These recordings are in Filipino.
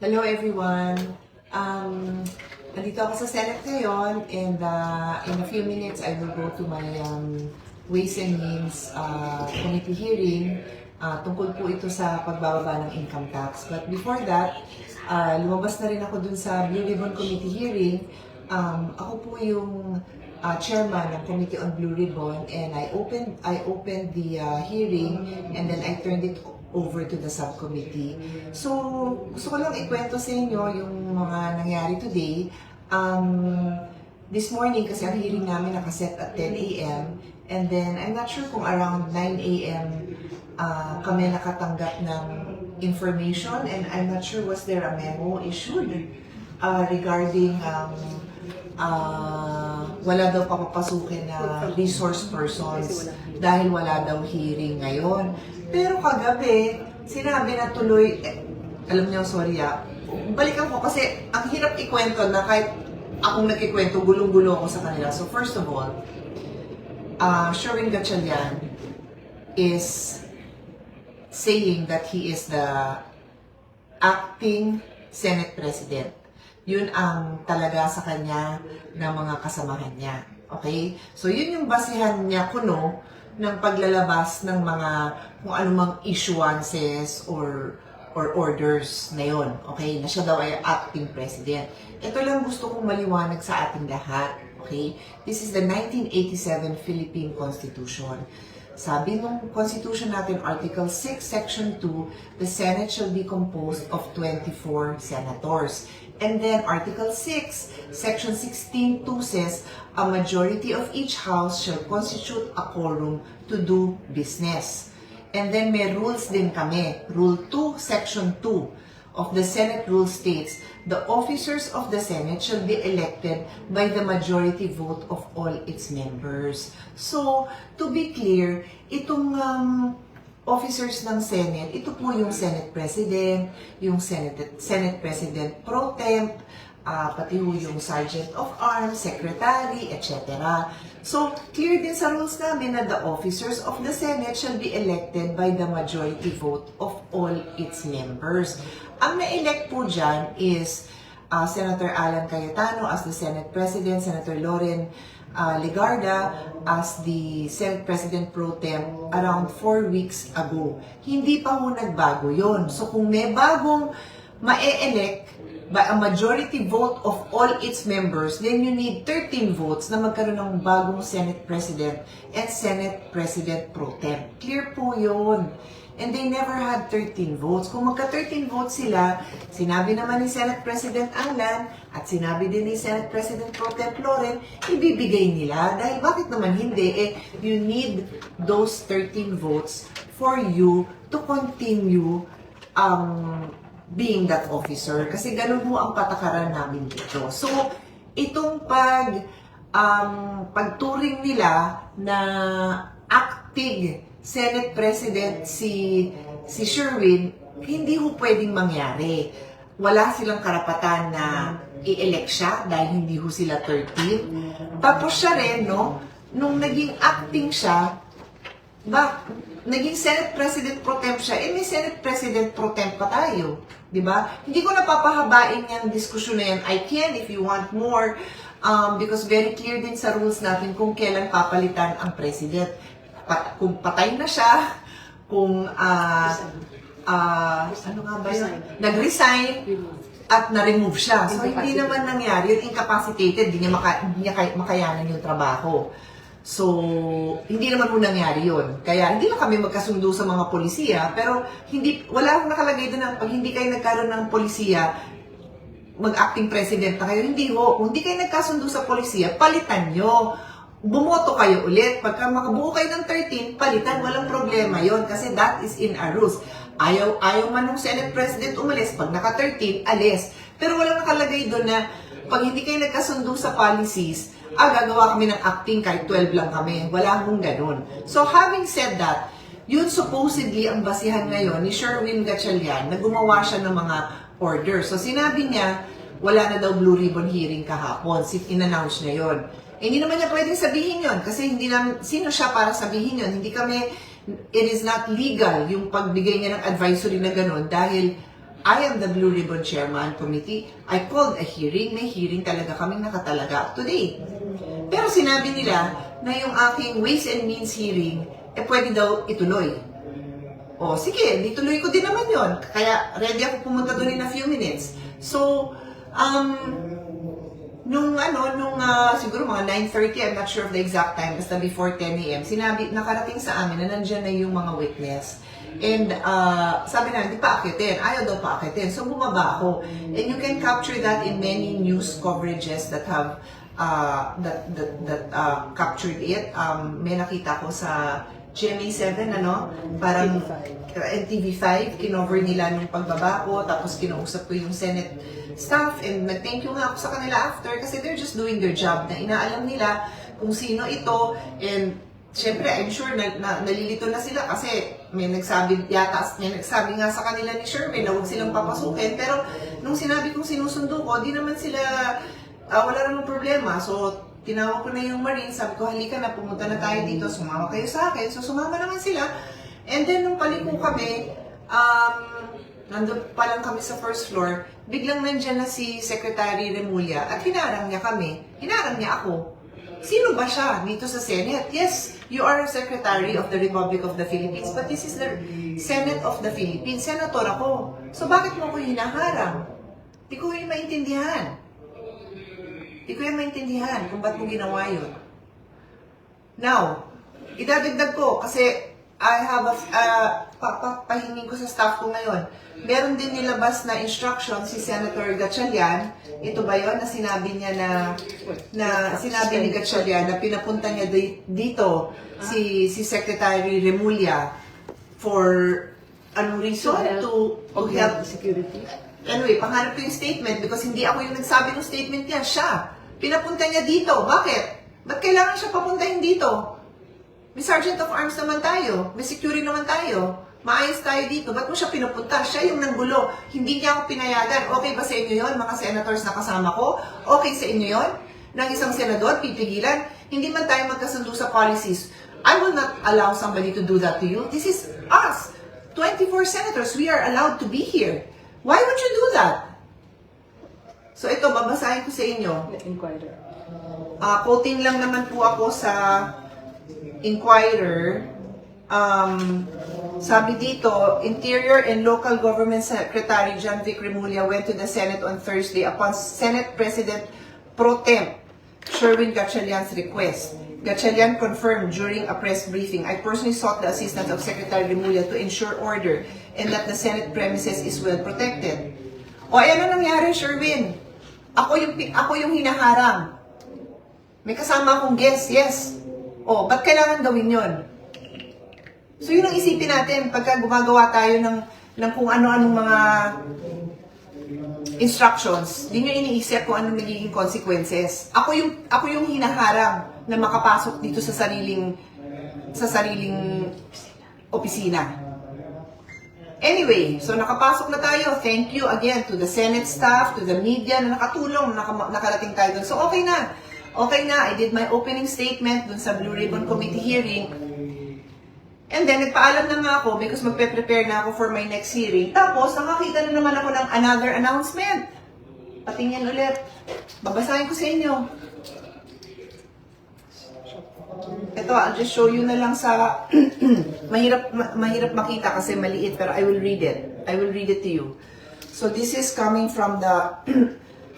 Hello everyone. Nandito ako sa Senate ngayon and in a few minutes I will go to my Ways and Means committee hearing. Tungkol po ito sa pagbababa ng income tax. But before that, lumabas na rin ako dun sa Blue Ribbon Committee hearing. Ako po yung chairman ng Committee on Blue Ribbon and I opened the hearing and then I turned it over to the subcommittee. So, gusto ko lang ikwento sa inyo yung mga nangyari today. This morning, kasi ang hearing namin nakaset at 10 a.m. And then, I'm not sure kung around 9 a.m. Kami nakatanggap ng information and I'm not sure was there a memo issued regarding wala daw papapasukin na resource persons dahil wala daw hearing ngayon. Pero kagabi, sinabi na tuloy, alam niyo, sorry balikan ko kasi ang hirap ikwento na kahit akong nagkikwento, gulong-gulo ako sa kanila. So first of all, Sherwin Gatchalian is saying that he is the acting Senate President. Yun ang talaga sa kanya ng mga kasamahan niya. Okay? So yun yung basihan niya kuno ng paglalabas ng mga kung anumang issuances or orders na yon. Okay? Na siya daw ay acting president. Ito lang gusto kong maliwanag sa ating lahat. Okay? This is the 1987 Philippine Constitution. Sabi ng Constitution natin, Article 6, Section 2, the Senate shall be composed of 24 senators. And then Article 6, Section 16, 2 says, a majority of each house shall constitute a quorum to do business. And then may rules din kami. Rule 2, Section 2 of the Senate rule states, the officers of the Senate shall be elected by the majority vote of all its members. So, to be clear, itong officers ng Senate, ito po yung Senate President, yung Senate President Pro Temp, pati yung Sergeant of Arms, Secretary, etc. So, clear din sa rules namin na the officers of the Senate shall be elected by the majority vote of all its members. Ang na-elect po dyan is Senator Alan Cayetano as the Senate President, Senator Loren Legarda as the Senate President Pro Tem around 4 weeks ago. Hindi pa ho nagbago yon. So kung may bagong ma-elect by a majority vote of all its members, then you need 13 votes na magkaroon ng bagong Senate President and Senate President Pro Tem. Clear po yun. And they never had 13 votes. Kung magka-13 votes sila, sinabi naman ni Senate President Alan at sinabi din ni Senate President Pro Tem Loren, ibibigay nila. Dahil bakit naman hindi? You need those 13 votes for you to continue being that officer. Kasi ganun mo ang patakaran namin dito. So, itong pagturing nila na acting Senate President si Sherwin, hindi ho pwedeng mangyari. Wala silang karapatan na i-elect siya dahil hindi ho sila 13. Tapos siya rin, no, nung naging acting siya, naging Senate President Pro Temp siya, may Senate President Pro Temp pa tayo. Diba? Hindi ko napapahabain yung diskusyon na yan. I can if you want more, because very clear din sa rules natin kung kailan papalitan ang President. Kung patay na siya, kung ano nga ba yun? Nag-resign at na-remove siya. So, hindi naman nangyari. Yun, incapacitated, hindi niya makayanan yung trabaho. So, hindi naman mo nangyari yun. Kaya, hindi lang kami magkasundo sa mga polisiya, pero wala akong nakalagay doon na pag hindi kayo nagkaroon ng polisiya, mag-acting president na kayo. Hindi ho. Kung hindi kayo nagkasundo sa polisiya, palitan nyo. Bumoto kayo ulit. Pagka makabuo kayo ng 13, palitan, walang problema yon kasi that is in our rules. Ayaw man ng Senate President umalis, pag naka-13, alis. Pero walang nakalagay doon na pag hindi kayo nagkasundo sa policies, gagawa kami ng acting kahit 12 lang kami. Wala akong ganun. So having said that, yun supposedly ang basihan ngayon ni Sherwin Gatchalian na gumawa siya ng mga orders. So sinabi niya, wala na daw Blue Ribbon hearing kahapon. In-announce niya yon. Hindi naman niya pwedeng sabihin yon kasi hindi namin, sino siya para sabihin yon? Hindi kami, it is not legal yung pagbigay niya ng advisory na gano'n dahil I am the Blue Ribbon Chairman Committee. I called a hearing. May hearing talaga kaming nakatalaga today. Pero sinabi nila na yung aking Ways and Means hearing, pwede daw ituloy. O, sige, ituloy ko din naman yon. Kaya ready ako pumunta doon in a few minutes. So, siguro mga 9:30, I'm not sure of the exact time, basta before 10 a.m., nakarating sa amin na nandyan na yung mga witness. And sabi na, hindi pa akitin. Ayaw daw pa akitin. So bumaba ako. And you can capture that in many news coverages that have captured it. May nakita ko sa GMA7, parang TV5, kinover nila nung pagbaba ko, tapos kinausap ko yung Senate staff, and nag-thank you nga ako sa kanila after, kasi they're just doing their job, na inaalam nila kung sino ito, and syempre, I'm sure nalilito na sila kasi may nagsabi nga sa kanila ni Sherwin na huwag silang papasukin. Pero nung sinabi kong sinusundo ko, di naman sila, wala namang problema. So, tinawag ko na yung Marine, sabi ko, halika na, pumunta na tayo dito, sumama kayo sa akin. So, sumama naman sila. And then, nung paliko kami, nandun pa lang kami sa first floor, biglang nandyan na si Secretary Remulla at hinarang niya kami. Hinarang niya ako. Sino ba siya dito sa Senate? Yes, you are a Secretary of the Republic of the Philippines, but this is the Senate of the Philippines. Senator ako. So bakit mo ko hinaharang? Di ko yung maintindihan. Di ko yung maintindihan kung ba't mo ginawa yun. Now, idadagdag ko kasi I have pahingin ko sa staff ko ngayon. Meron din nilabas na instruction si Senator Gatchalian. Ito ba yun na sinabi niya na sinabi ni Gatchalian na pinapunta niya dito si Secretary Remulla for anong reason? To help security. Anyway, pangarap ko yung statement because hindi ako yung nagsabi ng statement niya. Siya. Pinapunta niya dito. Bakit? Ba't kailangan siya papuntahin dito? May Sergeant of Arms naman tayo. May security naman tayo. Maayos tayo dito. Ba't mo siya pinupunta? Siya yung nanggulo. Hindi niya ako pinayagan. Okay ba sa inyo yon, mga senators na kasama ko? Okay sa inyo yon? Ng isang senador, pipigilan? Hindi man tayo magkasundo sa policies. I will not allow somebody to do that to you. This is us. 24 senators. We are allowed to be here. Why would you do that? So ito, babasahin ko sa inyo. Inquirer. Quoting lang naman po ako sa Inquirer. Sabi dito, Interior and Local Government Secretary John Vic Remulla went to the Senate on Thursday upon Senate President Pro Tem Sherwin Gatchalian's request. Gatchalian confirmed during a press briefing, I personally sought the assistance of Secretary Remulla to ensure order and that the Senate premises is well protected. O ayan na nangyari, Sherwin. Ako yung hinaharang. May kasama akong guest, yes. O, ba't kailangan gawin yon? So yun ang isipin natin pagka gumagawa tayo ng kung ano-anong mga instructions, di nyo iniisip kung anong nagiging consequences. Ako yung hinaharang na makapasok dito sa sariling opisina. Anyway, so nakapasok na tayo. Thank you again to the Senate staff, to the media na nakatulong, nakarating tayo dun. So okay na. Okay na. I did my opening statement dun sa Blue Ribbon Committee hearing. And then, nagpaalam na nga ako because magpe-prepare na ako for my next hearing. Tapos, nakakita na naman ako ng another announcement. Patingin ulit. Babasahin ko sa inyo. Ito, I'll just show you na lang sa... mahirap makita kasi maliit, pero I will read it. I will read it to you. So, this is coming from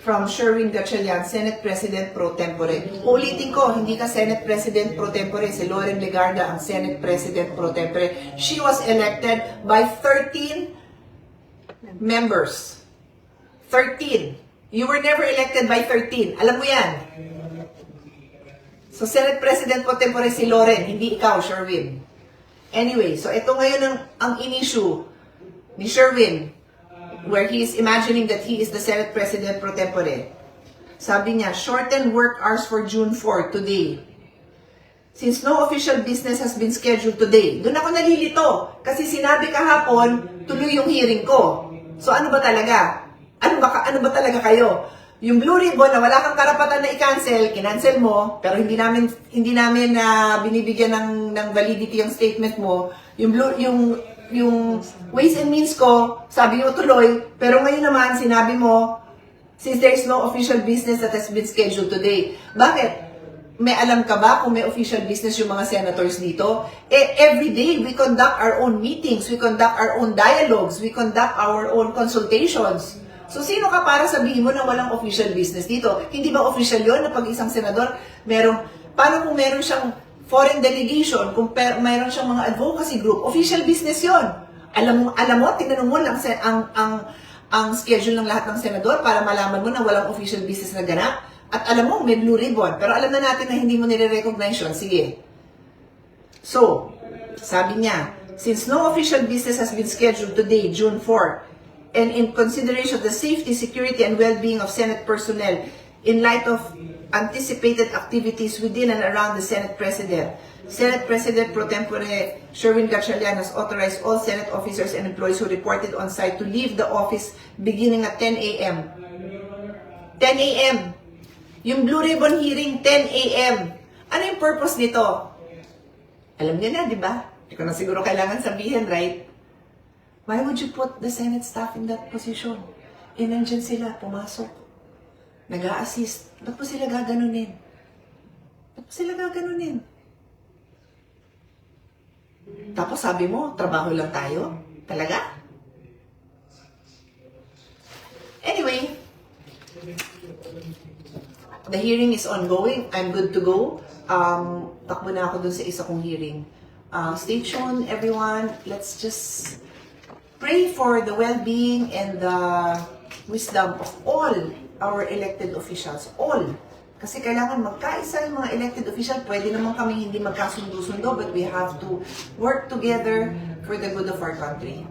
from Sherwin Gatchalian, Senate President Pro Tempore. Ulitin ko, hindi ka Senate President Pro Tempore. Si Loren Legarda ang Senate President Pro Tempore. She was elected by 13 members. 13. You were never elected by 13. Alam mo yan. So, Senate President Pro Tempore si Loren, hindi ikaw, Sherwin. Anyway, so ito ngayon ang in-issue ni Sherwin, where he is imagining that he is the Senate President Pro Tempore. Sabi niya, shorten work hours for June 4, today. Since no official business has been scheduled today. Doon ako nalilito. Kasi sinabi kahapon, tuloy yung hearing ko. So ano ba talaga? Ano ba talaga kayo? Yung Blue Ribbon na wala kang karapatan na i-cancel, kinancel mo, pero hindi namin binibigyan ng validity yung statement mo. Yung yung ways and means ko, sabi mo tuloy, pero ngayon naman, sinabi mo, since there is no official business that has been scheduled today. Bakit? May alam ka ba kung may official business yung mga senators dito? Every day, we conduct our own meetings, we conduct our own dialogues, we conduct our own consultations. So, sino ka para sabihin mo na walang official business dito? Hindi ba official yon na pag isang senador, paano kung meron siyang foreign delegation, kung meron siyang mga advocacy group, official business yon. Alam mo, tinanong mo lang ang schedule ng lahat ng senador para malaman mo na walang official business na ganap. At alam mo, may blue ribbon. Pero alam na natin na hindi mo nire-recognize yun. Sige. So, sabi niya, since no official business has been scheduled today, June 4, and in consideration of the safety, security, and well-being of Senate personnel, in light of anticipated activities within and around the Senate President Pro Tempore Sherwin Gatchalian has authorized all Senate officers and employees who reported on site to leave the office beginning at 10 a.m. 10 a.m. Yung Blue Ribbon hearing, 10 a.m. Ano yung purpose nito? Alam niyo na, di ba? Hindi ko na siguro kailangan sabihin, right? Why would you put the Senate staff in that position? Nandyan sila, pumasok. Nag-a-assist. Ba't po sila gaganunin? Tapos sabi mo, trabaho lang tayo? Talaga? Anyway, the hearing is ongoing. I'm good to go. Takbo na ako dun sa isa kong hearing. Stay tuned, everyone. Let's just pray for the well-being and the wisdom of all our elected officials. All. Kasi kailangan magkaisa yung mga elected official. Pwede naman kami hindi magkasundo-sundo, but we have to work together for the good of our country.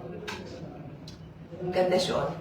God bless you all.